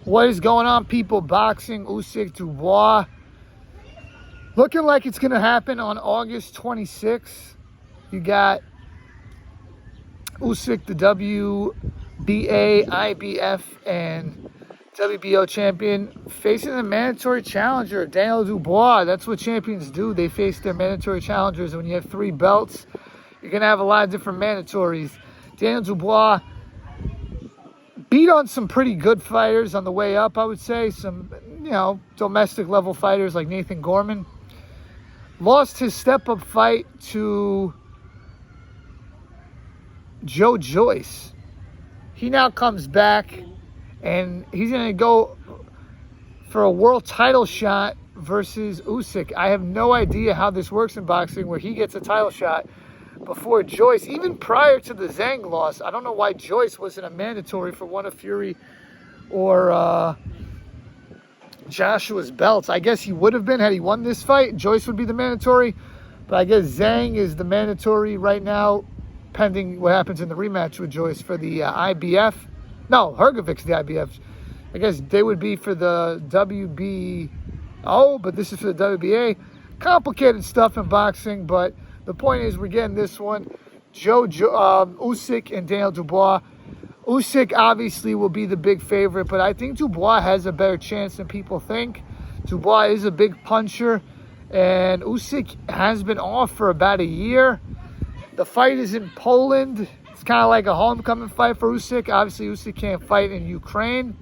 What is going on, people? Boxing, Usyk, Dubois. Looking like it's going to happen on August 26th. You got Usyk, the WBA, IBF, and WBO champion, facing the mandatory challenger, Daniel Dubois. That's what champions do. They face their mandatory challengers. When you have 3 belts, you're going to have a lot of different mandatories. Daniel Dubois beat on some pretty good fighters on the way up, I would say. Some, domestic level fighters like Nathan Gorman. Lost his step-up fight to Joe Joyce. He now comes back, and he's going to go for a world title shot versus Usyk. I have no idea how this works in boxing, where he gets a title shot before Joyce. Even prior to the Zhang loss, I don't know why Joyce wasn't a mandatory for one of Fury or Joshua's belts. I guess he would have been had he won this fight. Joyce would be the mandatory, but I guess Zhang is the mandatory right now, pending what happens in the rematch with Joyce for the IBF. No, Hrgovic's the IBF. I guess they would be for the WBO, but this is for the WBA. Complicated stuff in boxing, but the point is we're getting this one. Usyk and Daniel Dubois. Usyk obviously will be the big favorite, but I think Dubois has a better chance than people think. Dubois is a big puncher, and Usyk has been off for about a year. The fight is in Poland. It's kind of like a homecoming fight for Usyk. Obviously, Usyk can't fight in Ukraine,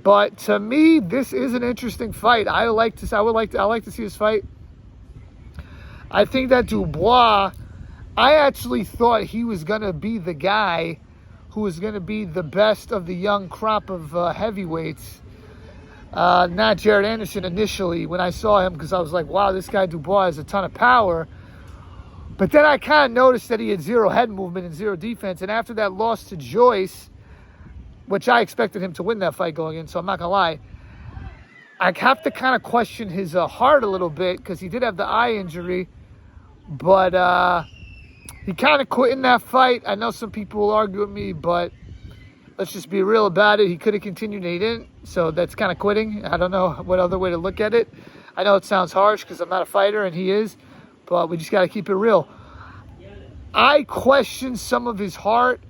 but to me, this is an interesting fight. I like to see this fight. I think that Dubois, I actually thought he was going to be the guy who was going to be the best of the young crop of heavyweights. Not Jared Anderson initially when I saw him, because I was like, wow, this guy Dubois has a ton of power. But then I kind of noticed that he had 0 head movement and 0 defense. And after that loss to Joyce, which I expected him to win that fight going in, so I'm not going to lie, I have to kind of question his heart a little bit, because he did have the eye injury. But he kind of quit in that fight. I know some people will argue with me, but let's just be real about it. He could have continued and he didn't. So that's kind of quitting. I don't know what other way to look at it. I know it sounds harsh because I'm not a fighter and he is, but we just got to keep it real. I question some of his heart.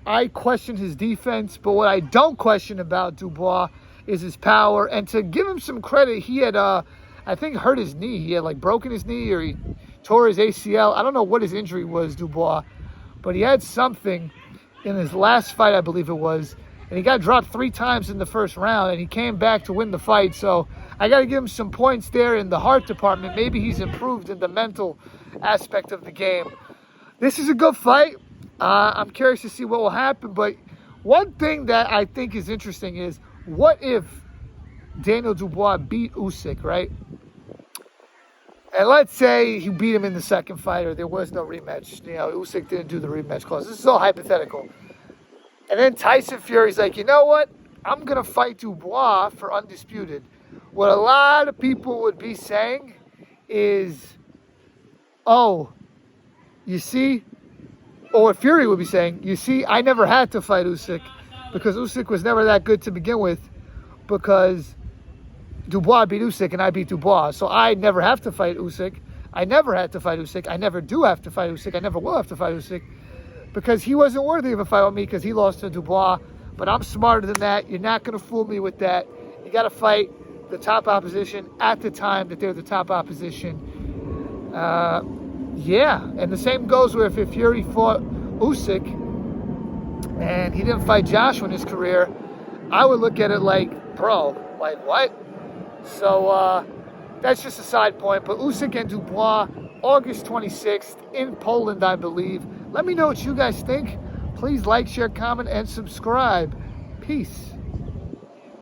I question his defense. But what I don't question about Dubois is his power. And to give him some credit, he had, I think, hurt his knee. He had, broken his knee, or he tore his ACL. I don't know what his injury was, Dubois, but he had something in his last fight, I believe it was, and he got dropped 3 times in the first round, and he came back to win the fight. So I got to give him some points there in the heart department. Maybe he's improved in the mental aspect of the game. This is a good fight. I'm curious to see what will happen, but one thing that I think is interesting is, what if Daniel Dubois beat Usyk, right? And let's say he beat him in the second fight, or there was no rematch. Usyk didn't do the rematch clause. This is all hypothetical. And then Tyson Fury's like, you know what? I'm going to fight Dubois for undisputed. What a lot of people would be saying is, oh, you see? Or what Fury would be saying, you see, I never had to fight Usyk, because Usyk was never that good to begin with, because Dubois beat Usyk and I beat Dubois. So I never have to fight Usyk. I never had to fight Usyk. I never do have to fight Usyk. I never will have to fight Usyk, because he wasn't worthy of a fight with me, because he lost to Dubois. But I'm smarter than that. You're not going to fool me with that. You got to fight the top opposition at the time that they're the top opposition. And the same goes with if Fury fought Usyk and he didn't fight Joshua in his career, I would look at it like, bro, like what? So that's just a side point. But Usyk and Dubois, August 26th in Poland, I believe. Let me know what you guys think. Please like, share, comment, and subscribe. Peace.